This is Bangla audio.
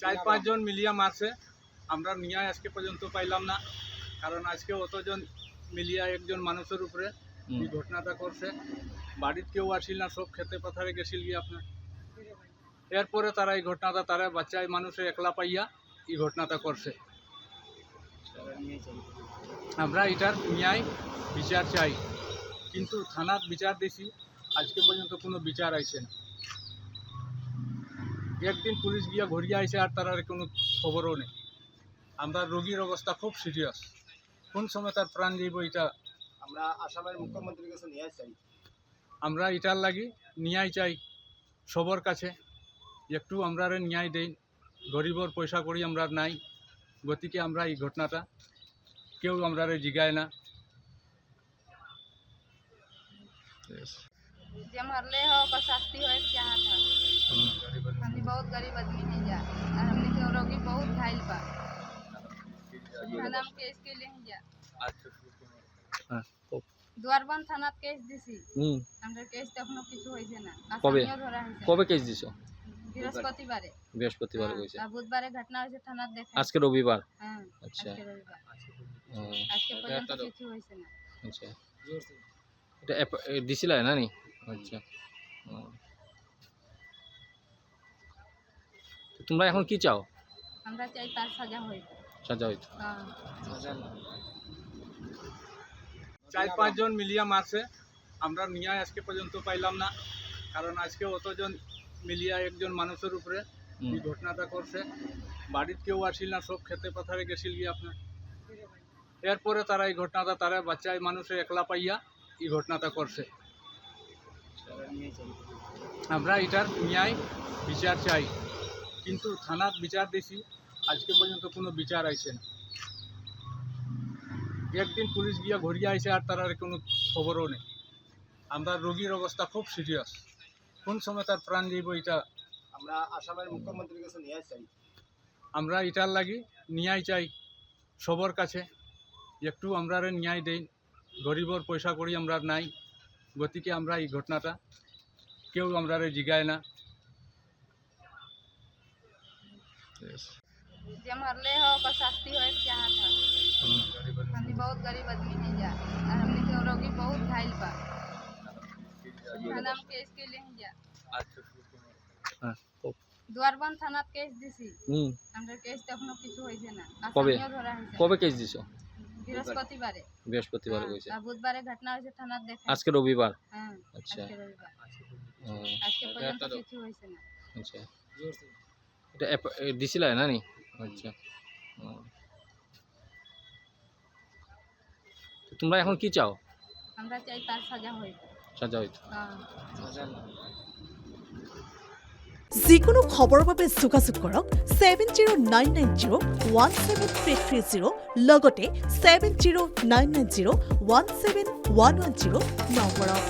4-5 জন মিলিয়া মারছে। আমরা ন্যায় আজকে পর্যন্ত পাইলাম না, কারণ আজকে অতজন মিলিয়া একজন মানুষের উপরে এই ঘটনাটা করছে। বাড়িতে কেউ আসিল না, সব খেতে পাথারে গেছিল গিয়ে আপনার। এরপরে তারা এই ঘটনাটা তারা বাচ্চায় মানুষে একলা পাইয়া এই ঘটনাটা করছে। আমরা এটার ন্যায় বিচার চাই, কিন্তু থানাত বিচার দিছি, আজকে পর্যন্ত কোনো বিচার আইছে না। একদিন পুলিশ গিয়া ঘুরিয়ে আইছে আর তার কোনো খবরও নেই। আমরা রোগীর অবস্থা খুব সিরিয়াস, কোন সময় তার প্রাণ যাইব এটা আমরা আসামের মুখ্যমন্ত্রীর কাছে নিয়ে চাই। আমরা এটার লাগি ন্যায় চাই সবার কাছে, একটু আমরা ন্যায় দেই। গরিবর পয়সা করি আমরা নাই, গতিকে আমরা এই ঘটনাটা কেউ আমরা জিগায় না। जे मरले हो ओकर शास्ति होए के चाहत है। हमनी बहुत गरीब आदमी है जा, और हमनी के रोगी बहुत घायल बा। थाना में केस के ले जा, दुआरबन थाना केस दिसी। আমরা কেস এখনো কিছু হইছে না। আসামিও ধরা হইছে। কবে কেস দিছো? বৃহস্পতিবারে। বৃহস্পতিবারে হইছে। আর বুধবারে ঘটনা হইছে থানাত দেখা। আজকে রবিবার। হ্যাঁ, আচ্ছা। আজকে রবিবার। আজকে পর্যন্ত কিছু হইছে না। আচ্ছা, এটা দিছিলা না নি? আচ্ছা, তো তোমরা এখন কি চাও? আমরা চাই তার সাজা হইবে। সাজা হইতো। হ্যাঁ। 4-5 জন মিলিয়া মারছে। আমরা ন্যায় আজকে পর্যন্ত পাইলাম না, কারণ আজকে অতজন মিলিয়া একজন মানুষের উপরে এই ঘটনাটা করছে। বাড়িতে কেউ আসিল না, সব খেতে পাথারে গেছিল গিয়ে আপনার। এরপরে তারা এই ঘটনাটা তারা বাচ্চায় মানুষে একলা পাইয়া এই ঘটনাটা করছে। আমরা এটার ন্যায় বিচার চাই, কিন্তু থানাত বিচার দিছি, আজকে পর্যন্ত কোনো বিচার আইছে না। একদিন পুলিশ গিয়া ঘুরিয়ে আইছে আর তার কোনো খবরও নেই। আমরা রোগীর অবস্থা খুব সিরিয়াস, কোন সময় তার প্রাণ যাইব এটা আমরা আসামের মুখ্যমন্ত্রীর কাছে নিয়ে চাই। আমরা এটার লাগি ন্যায় চাই সবার কাছে, একটু আমরা ন্যায় দেই। গরিবর পয়সা করি আমরা নাই, গতিকে আমরা এই ঘটনাটা কেউ আমরা জিগায় না। जे मरले हो ओकर शास्ति होए के चाहत है। हमनी बहुत गरीब आदमी है जा, और हमनी के रोगी बहुत घायल बा। थाना में केस के ले जा, दुआरबन थाना केस दिसी। আমরা কেস এখনো কিছু হইছে না। আসামিও ধরা হইছে। কবে কেস দিছো? বৃহস্পতিবারে। বৃহস্পতিবারে হইছে। আর বুধবারে ঘটনা হইছে থানাত দেখা। আজকে রবিবার। হ্যাঁ, আচ্ছা। আজকে রবিবার। আজকে পর্যন্ত কিছু হইছে না। আচ্ছা, এটা দিছিলা না নি? আচ্ছা, তো তোমরা এখন কি চাও? আমরা চাই তার সাজা হইবে। সাজা হইতো। হ্যাঁ। যিকোনো খবৰৰ বাবে যোগাযোগ কৰক 7099017330 লগতে 7099017110 নম্বৰত।